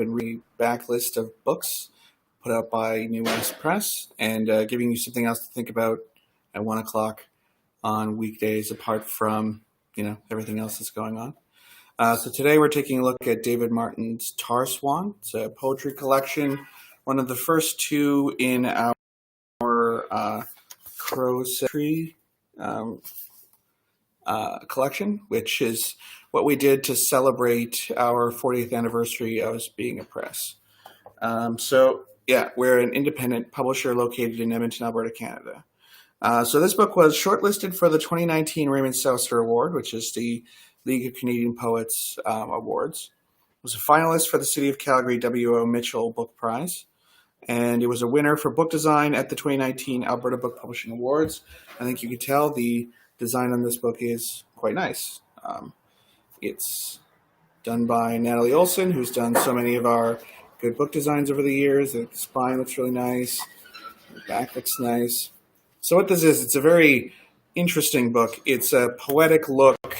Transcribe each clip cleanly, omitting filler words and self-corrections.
and read back list of books put out by NeWest Press, and giving you something else to think about at 1 o'clock on weekdays, apart from everything else that's going on. So today we're taking a look at David Martin's TAR SWAN. It's a poetry collection, one of the first two in our Crow's Tree collection, which is what we did to celebrate our 40th anniversary of us being a press. We're an independent publisher located in Edmonton, Alberta, Canada. So this book was shortlisted for the 2019 Raymond Souster Award, which is the League of Canadian Poets Awards. It was a finalist for the City of Calgary W.O. Mitchell Book Prize, and it was a winner for book design at the 2019 Alberta Book Publishing Awards. I think you can tell the design on this book is quite nice. It's done by Natalie Olson, who's done so many of our good book designs over the years. The spine looks really nice. The back looks nice. So what this is, it's a very interesting book. It's a poetic look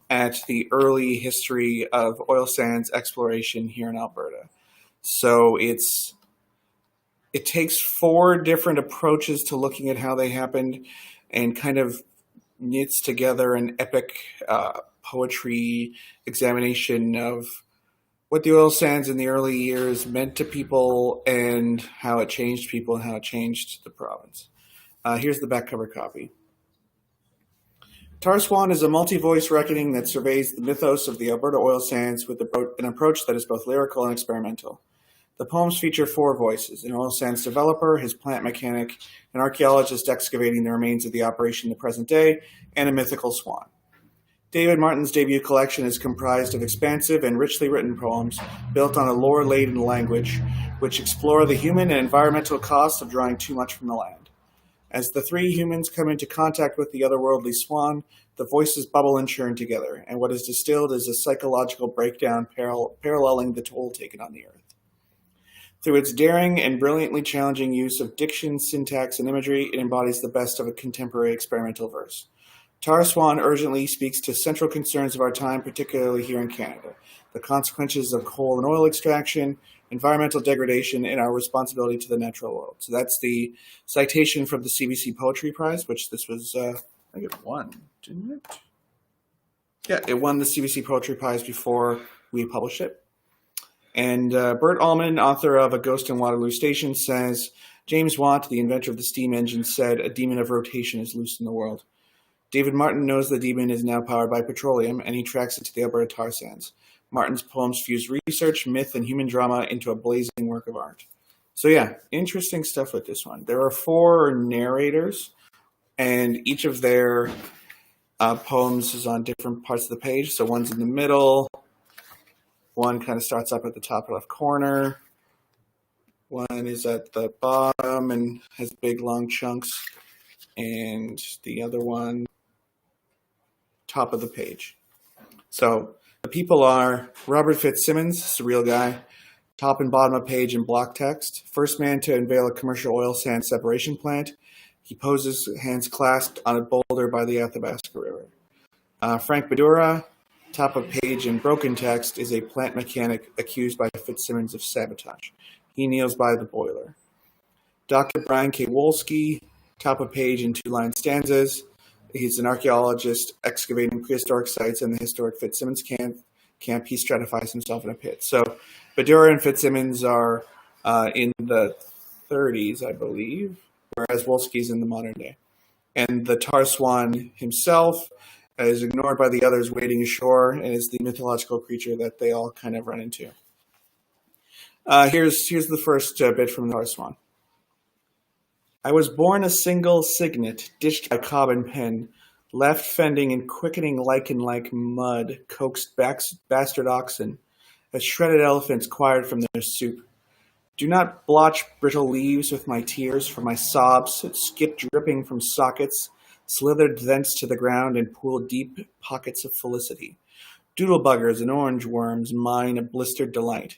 at the early history of oil sands exploration here in Alberta. So it takes 4 different approaches to looking at how they happened and kind of knits together an epic poetry examination of what the oil sands in the early years meant to people and how it changed people and how it changed the province. Here's the back cover copy. TAR SWAN is a multi-voice reckoning that surveys the mythos of the Alberta oil sands with an approach that is both lyrical and experimental. The poems feature 4 voices: an oil sands developer, his plant mechanic, an archaeologist excavating the remains of the operation in the present day, and a mythical swan. David Martin's debut collection is comprised of expansive and richly written poems built on a lore-laden language, which explore the human and environmental costs of drawing too much from the land. As the 3 humans come into contact with the otherworldly swan, the voices bubble and churn together, and what is distilled is a psychological breakdown paralleling the toll taken on the earth. Through its daring and brilliantly challenging use of diction, syntax, and imagery, it embodies the best of a contemporary experimental verse. TAR SWAN urgently speaks to central concerns of our time, particularly here in Canada: the consequences of coal and oil extraction, environmental degradation, and our responsibility to the natural world. So that's the citation from the CBC Poetry Prize, which this was, I think it won, didn't it? Yeah, it won the CBC Poetry Prize before we published it. And Bert Allman, author of A Ghost in Waterloo Station, says, James Watt, the inventor of the steam engine, said, "A demon of rotation is loose in the world." David Martin knows the demon is now powered by petroleum, and he tracks it to the Alberta tar sands. Martin's poems fuse research, myth, and human drama into a blazing work of art. So yeah, interesting stuff with this one. There are 4 narrators, and each of their poems is on different parts of the page. So one's in the middle, one kind of starts up at the top left corner, one is at the bottom and has big long chunks, and the other one top of the page. So the people are Robert Fitzsimmons, it's a real guy, top and bottom of page in block text. First man to unveil a commercial oil sand separation plant. He poses, hands clasped on a boulder by the Athabasca River. Frank Badura, top of page in broken text, is a plant mechanic accused by Fitzsimmons of sabotage. He kneels by the boiler. Dr. Brian K. Wolski, top of page in 2-line stanzas. He's an archaeologist excavating prehistoric sites in the historic Fitzsimmons camp. He stratifies himself in a pit. So Badura and Fitzsimmons are in the 30s, I believe, whereas Wolski's in the modern day. And the tar swan himself is ignored by the others wading ashore and is the mythological creature that they all kind of run into. Here's the first bit from the tar swan. I was born a single signet, dished by cob and pen, left fending and quickening lichen like mud, coaxed bastard oxen, as shredded elephants quired from their soup. Do not blotch brittle leaves with my tears, for my sobs skipped dripping from sockets, slithered thence to the ground and pooled deep pockets of felicity. Doodle buggers and orange worms mine a blistered delight.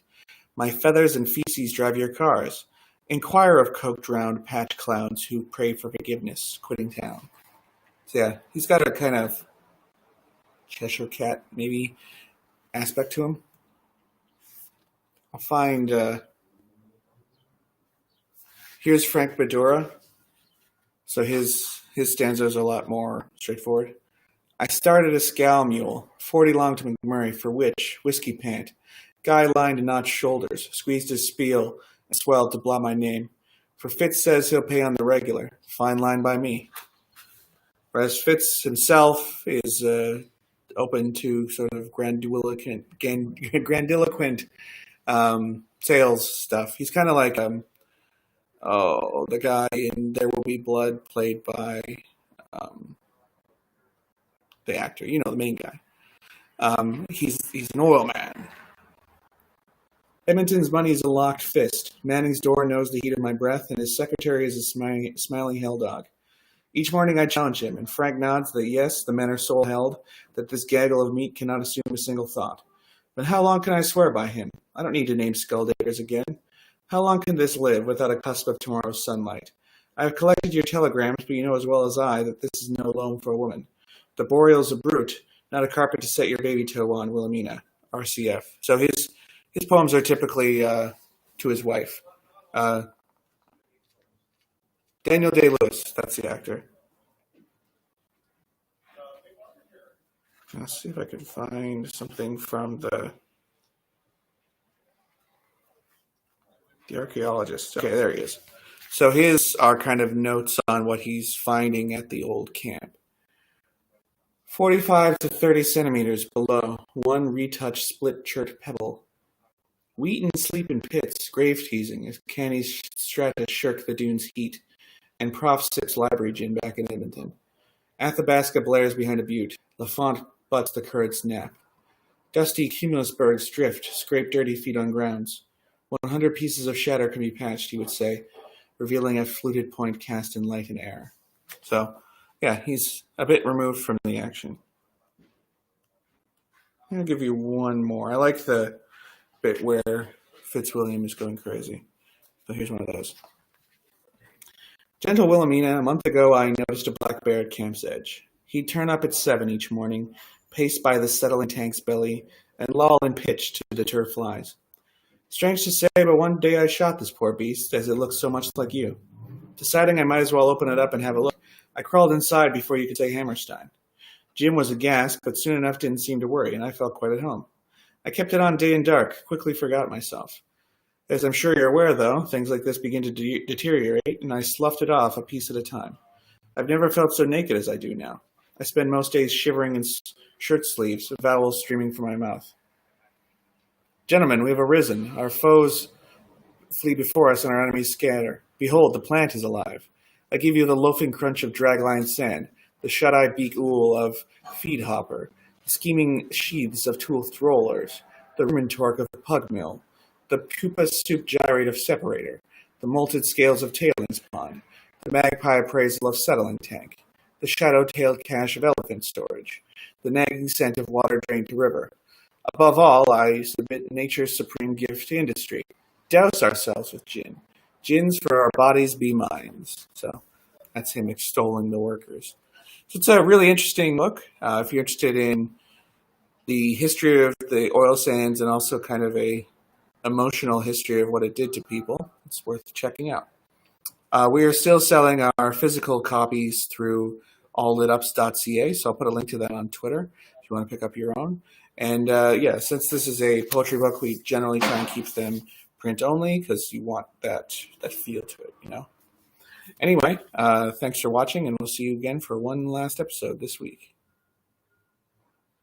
My feathers and feces drive your cars. Inquire of coke-drowned patch clowns who pray for forgiveness, quitting town. So yeah, he's got a kind of Cheshire Cat, maybe, aspect to him. I'll find, here's Frank Badura. So his stanzas are a lot more straightforward. I started a scow mule, 40 long to McMurray, for which, whiskey pant, guy lined and notched shoulders, squeezed his spiel, and swelled to blot my name. For Fitz says he'll pay on the regular, fine line by me. Whereas Fitz himself is open to sort of grandiloquent sales stuff. He's kind of like the guy in There Will Be Blood, played by the actor, the main guy. He's an oil man. Edmonton's money is a locked fist. Manning's door knows the heat of my breath, and his secretary is a smiling hell dog. Each morning I challenge him, and Frank nods that yes, the men are soul held, that this gaggle of meat cannot assume a single thought. But how long can I swear by him? I don't need to name Skulldiggers again. How long can this live without a cusp of tomorrow's sunlight? I have collected your telegrams, but you know as well as I that this is no loan for a woman. The boreal's a brute, not a carpet to set your baby toe on, Wilhelmina. RCF. So his poems are typically to his wife. Daniel Day-Lewis, that's the actor. Let's see if I can find something from the archaeologist. Okay, there he is. So his are kind of notes on what he's finding at the old camp. 45 to 30 centimeters below, one retouched split-chert pebble. Wheat and sleep in pits, grave teasing, as canny strata shirk the dune's heat, and Prof sips library gin back in Edmonton. Athabasca blares behind a butte. Lafont butts the current's nap. Dusty cumulusbergs drift, scrape dirty feet on grounds. 100 pieces of shadow can be patched, he would say, revealing a fluted point cast in light and air. So, yeah, he's a bit removed from the action. I'm going to give you one more. I like the bit where Fitzwilliam is going crazy. So here's one of those. Gentle Wilhelmina, a month ago I noticed a black bear at camp's edge. He'd turn up at 7 each morning, pace by the settling tank's belly, and loll in pitch to deter flies. Strange to say, but one day I shot this poor beast, as it looked so much like you. Deciding I might as well open it up and have a look, I crawled inside before you could say Hammerstein. Jim was aghast, but soon enough didn't seem to worry, and I felt quite at home. I kept it on day and dark, quickly forgot myself. As I'm sure you're aware, though, things like this begin to deteriorate, and I sloughed it off a piece at a time. I've never felt so naked as I do now. I spend most days shivering in shirt sleeves, vowels streaming from my mouth. Gentlemen, we have arisen. Our foes flee before us, and our enemies scatter. Behold, the plant is alive. I give you the loafing crunch of dragline sand, the shut-eye beak ool of feed hopper, the scheming sheaths of toothed rollers, the rumen torque of pug mill, the pupa soup gyrate of separator, the molted scales of tailings pond, the magpie appraisal of settling tank, the shadow-tailed cache of elephant storage, the nagging scent of water drained to river. Above all, I submit nature's supreme gift to industry. Douse ourselves with gin. Gins for our bodies be minds. So that's him extolling the workers. So it's a really interesting book. If you're interested in the history of the oil sands and also kind of a emotional history of what it did to people, it's worth checking out. We are still selling our physical copies through alllitups.ca, so I'll put a link to that on Twitter if you want to pick up your own. And since this is a poetry book, we generally try and keep them print only because you want that feel to it, you know. Anyway, thanks for watching, and we'll see you again for one last episode this week.